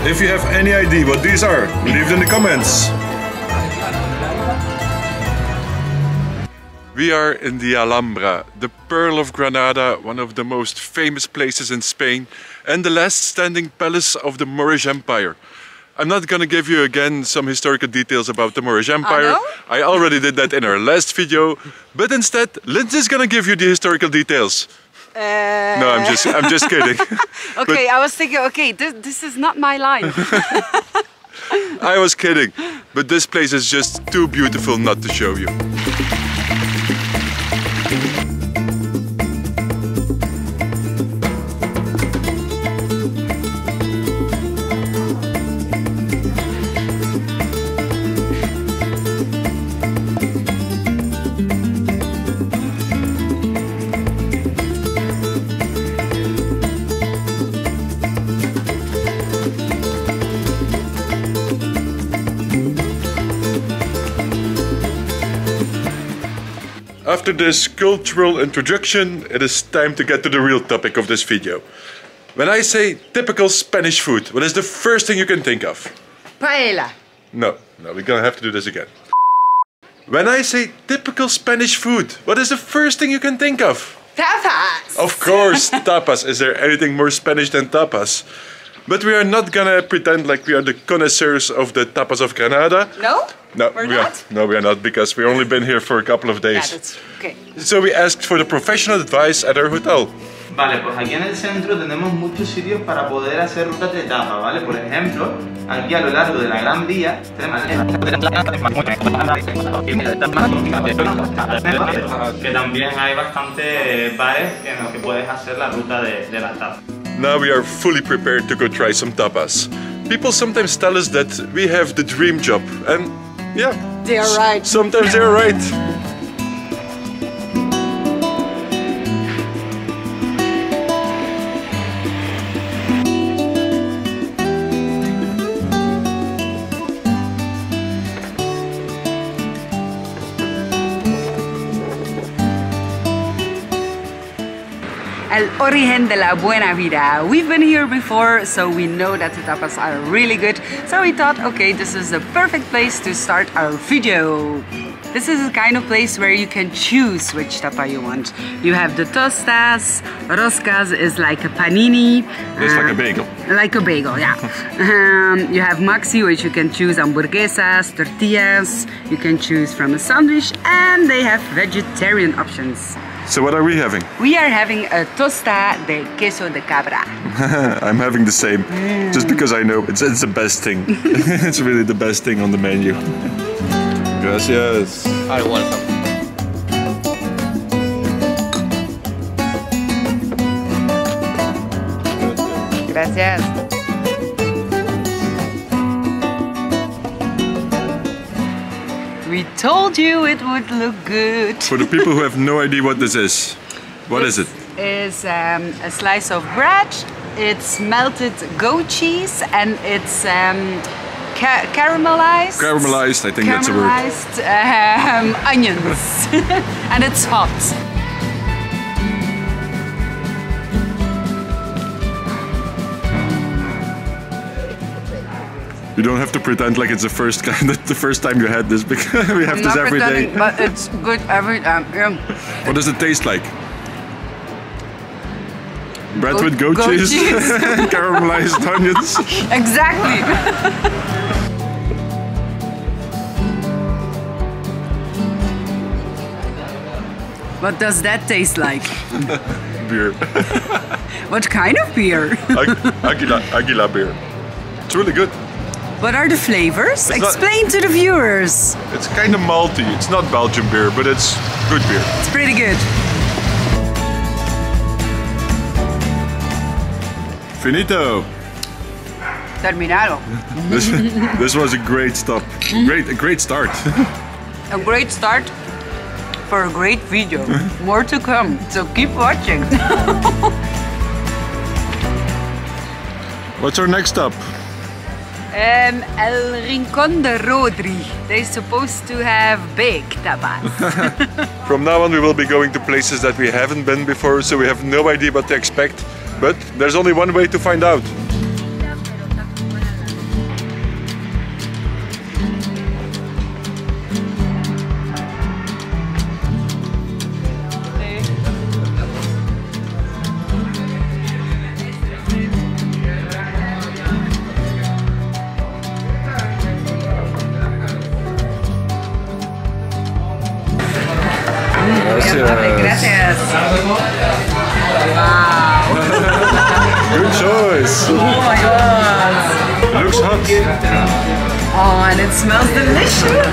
If you have any idea what these are, leave it in the comments. We are in the Alhambra, the Pearl of Granada, one of the most famous places in Spain, and the last standing palace of the Moorish Empire. I'm not gonna give you again some historical details about the Moorish Empire. Oh, no? I already did that in our last video, but instead, Lindsay's gonna give you the historical details. No, I'm just kidding. Okay, I was thinking, okay, this is not my line. I was kidding, but this place is just too beautiful not to show you. After this cultural introduction, it is time to get to the real topic of this video. When I say typical Spanish food, what is the first thing you can think of? Paella. No, we're gonna have to do this again. When I say typical Spanish food, what is the first thing you can think of? Tapas. Of course, tapas. Is there anything more Spanish than tapas? But we are not gonna pretend like we are the connoisseurs of the tapas of Granada. No? No, We're not? No, we are not, because we've only been here for a couple of days. Yeah, that's okay. So we asked for the professional advice at our hotel. Vale, pues aquí en el centro tenemos muchos sitios para poder hacer rutas de tapa, ¿vale? Por ejemplo, aquí a lo largo de la Gran Vía tenemos que también hay bastantes bares en los que puedes hacer la ruta de la tapa. Now we are fully prepared to go try some tapas. People sometimes tell us that we have the dream job, and yeah, They are right. sometimes they're right. El origen de la buena vida. We've been here before, so we know that the tapas are really good. So we thought, okay, this is the perfect place to start our video. This is the kind of place where you can choose which tapa you want. You have the tostas, roscas is like a panini. It's like a bagel. Like a bagel, yeah. You have maxi, which you can choose hamburguesas, tortillas. You can choose from a sandwich, and they have vegetarian options. So what are we having? We are having a tosta de queso de cabra. I'm having the same, just because I know it's the best thing. It's really the best thing on the menu. Gracias. Are welcome. Gracias. We told you it would look good. For the people who have no idea what this is, what is it? It's a slice of bread. It's melted goat cheese and it's caramelized. Caramelized, I think that's a word. Caramelized onions. And it's hot. You don't have to pretend like it's the first time you had this, because we have this every day. But it's good every time. Yeah. What does it taste like? Bread with Goat cheese, cheese. caramelized onions. Exactly. What does that taste like? Beer. What kind of beer? Aguila beer. It's really good. What are the flavors? It's Explain to the viewers. It's kind of malty. It's not Belgian beer, but it's good beer. It's pretty good. Finito. Terminado. This was a great stop. A great start. A great start for a great video. More to come, so keep watching. What's our next stop? El Rincón de Rodri. They're supposed to have big tapas. From now on we will be going to places that we haven't been before, so we have no idea what to expect. But there's only one way to find out. Gracias. Wow. Good choice. Oh my god. It looks hot. Oh, and it smells delicious.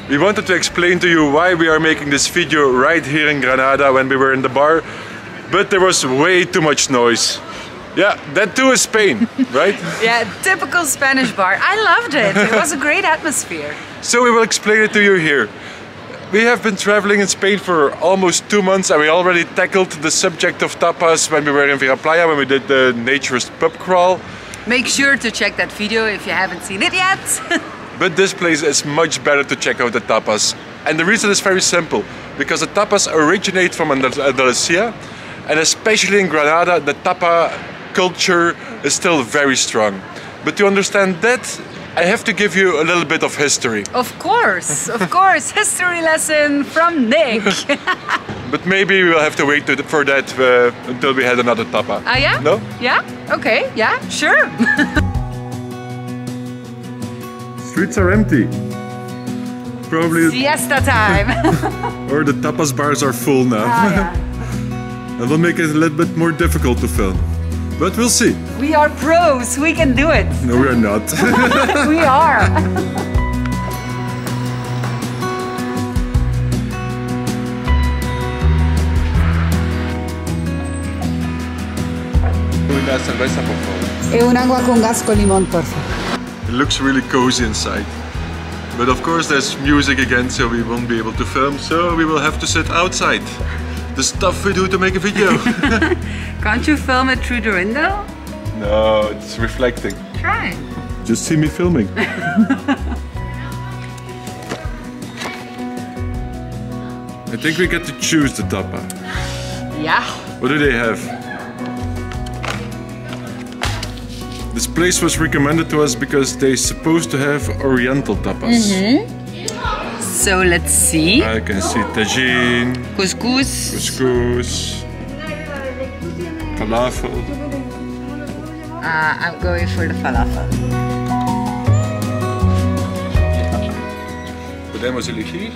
We wanted to explain to you why we are making this video right here in Granada when we were in the bar, but there was way too much noise. Yeah, that too is Spain, right? Yeah, typical Spanish bar. I loved it. It was a great atmosphere. So we will explain it to you here. We have been traveling in Spain for almost 2 months and we already tackled the subject of tapas when we were in Villa Playa, when we did the naturist pub crawl. Make sure to check that video if you haven't seen it yet. But this place is much better to check out the tapas. And the reason is very simple, because the tapas originate from Andalucia, and especially in Granada, the tapa culture is still very strong. But to understand that, I have to give you a little bit of history. Of course, history lesson from Nick. But maybe we will have to wait for that until we had another tapa. Ah, yeah? No? Yeah? Okay, yeah, sure. Streets are empty. Probably. Siesta time. Or the tapas bars are full now. Ah, yeah. That will make it a little bit more difficult to film. But we'll see. We are pros, we can do it. No, we are not. We are. E un agua con gas con limón, por favor. It looks really cozy inside. But of course there's music again, so we won't be able to film, so we will have to sit outside. The stuff we do to make a video. Can't you film it through the window? No, it's reflecting. Try. Just see me filming. I think we get to choose the tapa. Yeah. What do they have? This place was recommended to us because they're supposed to have Oriental tapas. So let's see. I can see tagine, Couscous. couscous, falafel. I'm going for the falafel. Podemos elegir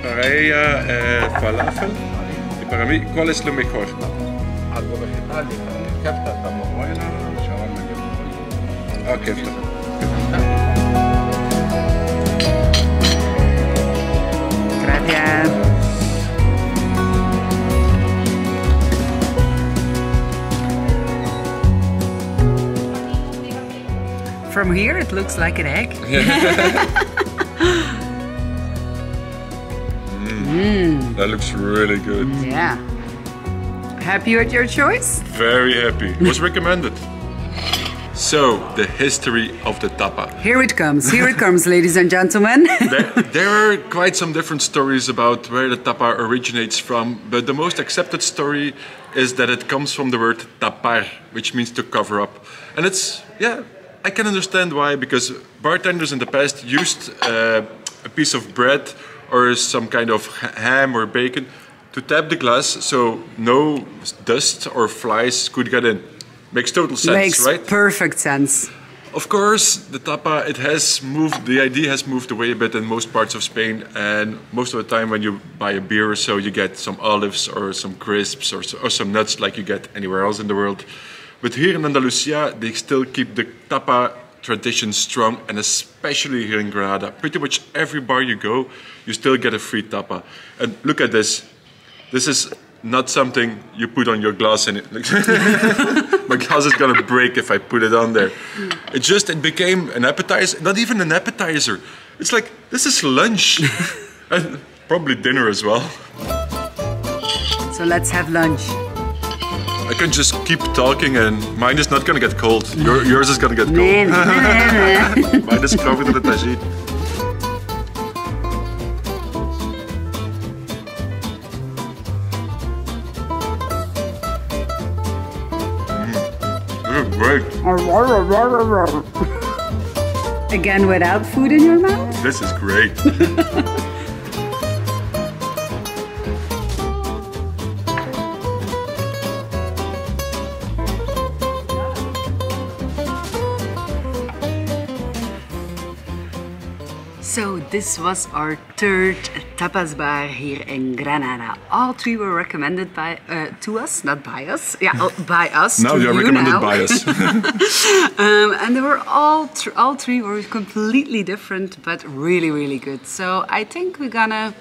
paella, falafel. Y para mí, ¿cuál es lo mejor? Algo vegetal, kefta está muy buena, shawarma que es muy buena. Ah, kefta. Gracias. From here it looks like an egg. That looks really good. Yeah. Happy with your choice? Very happy. It was recommended. So, the history of the tapa. Here it comes, ladies and gentlemen. There are quite some different stories about where the tapa originates from, but the most accepted story is that it comes from the word tapar, which means to cover up. And it's, yeah, I can understand why, because bartenders in the past used a piece of bread or some kind of ham or bacon to tap the glass so no dust or flies could get in. Makes total sense, Makes right? Perfect sense. Of course, the tapa, the idea has moved away a bit in most parts of Spain, and most of the time when you buy a beer or so, you get some olives or some crisps or some nuts like you get anywhere else in the world. But here in Andalucia, they still keep the tapa tradition strong, and especially here in Granada. Pretty much every bar you go, you still get a free tapa. And look at this. This is not something you put on your glass and my glass is gonna break if I put it on there. It became an appetizer, not even an appetizer. It's like, this is lunch. And probably dinner as well. So let's have lunch. I can just keep talking and mine is not gonna get cold. Yours is gonna get cold. Mine is covered in the tagine. Great. Again, without food in your mouth? This is great. So this was our third tapas bar here in Granada. All three were recommended by to us, not by us. Yeah, by us. Now you're recommended by us. And they were all three were completely different, but really, really good. So I think we're gonna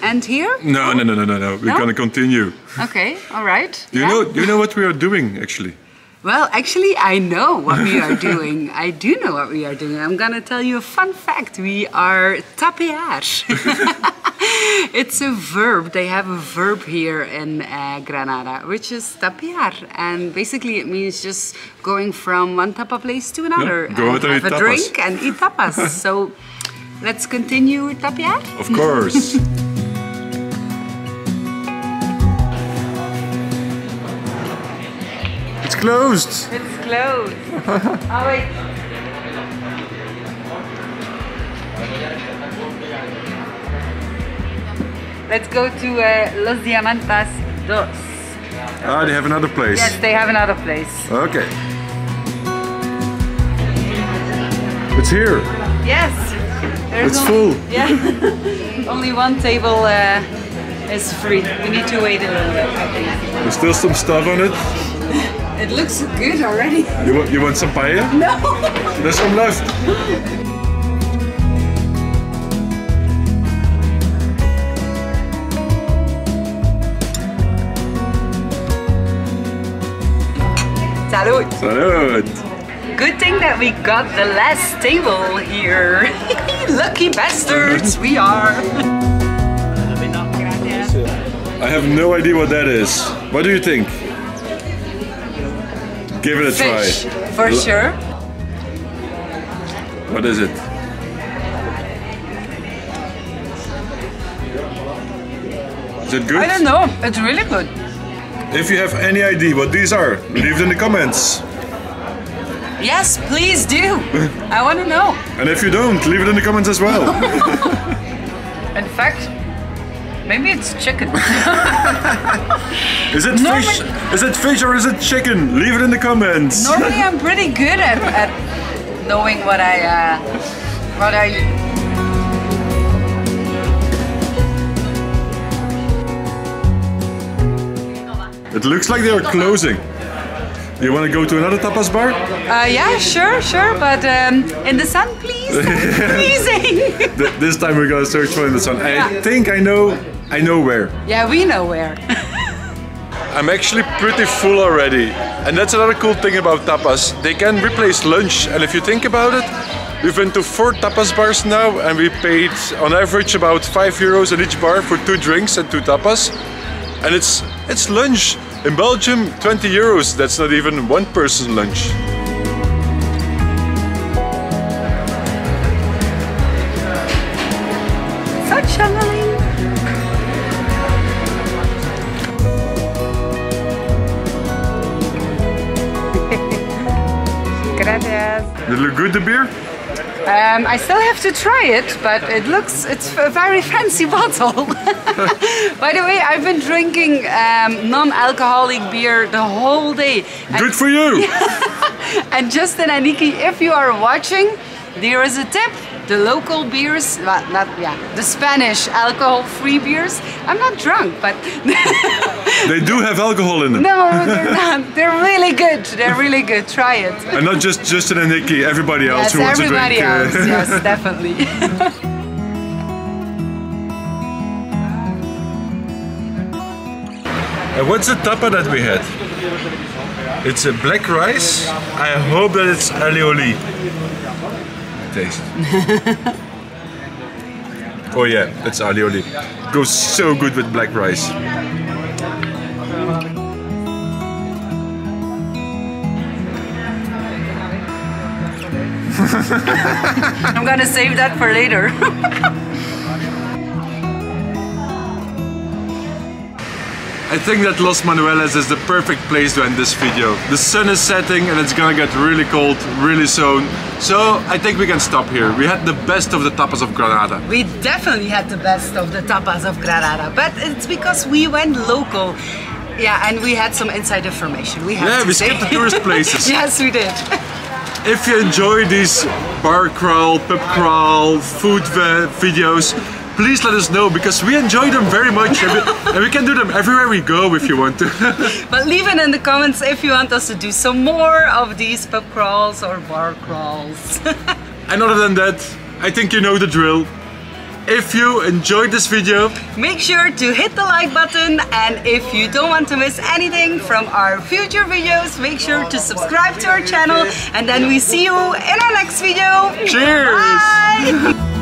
end here. No. We're gonna continue. Okay, all right. Do you know what we are doing actually? Well, actually, I know what we are doing. I do know what we are doing. I'm gonna tell you a fun fact. We are tapear. It's a verb. They have a verb here in Granada, which is tapear. And basically it means just going from one tapa place to another. Go out and have eat a tapas. drink and eat tapas. So let's continue with tapear. Of course. It's closed. It's closed. Oh, wait. Let's go to Los Diamantas 2. Ah, they have another place. Yes, they have another place. Okay. It's here. Yes. It's full. Yeah. Only one table is free. We need to wait a little bit, I think. There's still some stuff on it. It looks good already. You want some paella? No. There's some left. Salud. Salud. Good thing that we got the last table here. Lucky bastards we are. I have no idea what that is. What do you think? Give it a Fish, try. for sure. What is it? Is it good? I don't know. It's really good. If you have any idea what these are, leave it in the comments. Yes, please do. I want to know. And if you don't, leave it in the comments as well. In fact, maybe it's chicken. Is it fish? Is it fish or is it chicken? Leave it in the comments. Normally I'm pretty good at knowing what I It looks like they are closing. You want to go to another tapas bar? yeah, sure, but in the sun, please. Freezing. This time we're gonna search for in the sun. I think I know where. Yeah, we know where. I'm actually pretty full already. And that's another cool thing about tapas. They can replace lunch. And if you think about it, we've been to 4 tapas bars now and we paid on average about €5 in each bar for 2 drinks and 2 tapas. And it's lunch. In Belgium, €20. That's not even one person's lunch. So channeling. Gracias. Did it look good, the beer? I still have to try it, but it's a very fancy bottle. By the way, I've been drinking non-alcoholic beer the whole day. Good for you! And Justin and Nikki, if you are watching, there is a tip. The local beers, well, the Spanish alcohol-free beers. I'm not drunk, but They do have alcohol in them. no, they're not. They're really good. They're really good. Try it. And not just Justin and Nikki, everybody else Yes, who wants to drink. everybody else. Yes, definitely. What's the tapa that we had? It's a black rice. I hope that it's alioli. Taste. Oh yeah, it's alioli. Goes so good with black rice. I'm gonna save that for later. I think that Los Manueles is the perfect place to end this video. The sun is setting and it's gonna get really cold really soon. So I think we can stop here. We had the best of the tapas of Granada. We definitely had the best of the tapas of Granada, but it's because we went local. Yeah, and we had some inside information. We skipped the tourist places. Yes, we did. If you enjoy these bar crawl, pub crawl, food videos, please let us know, because we enjoy them very much and we can do them everywhere we go if you want to. But leave it in the comments if you want us to do some more of these pub crawls or bar crawls. And other than that, I think you know the drill. If you enjoyed this video, make sure to hit the like button, and if you don't want to miss anything from our future videos, make sure to subscribe to our channel, and then we see you in our next video. Cheers! Bye!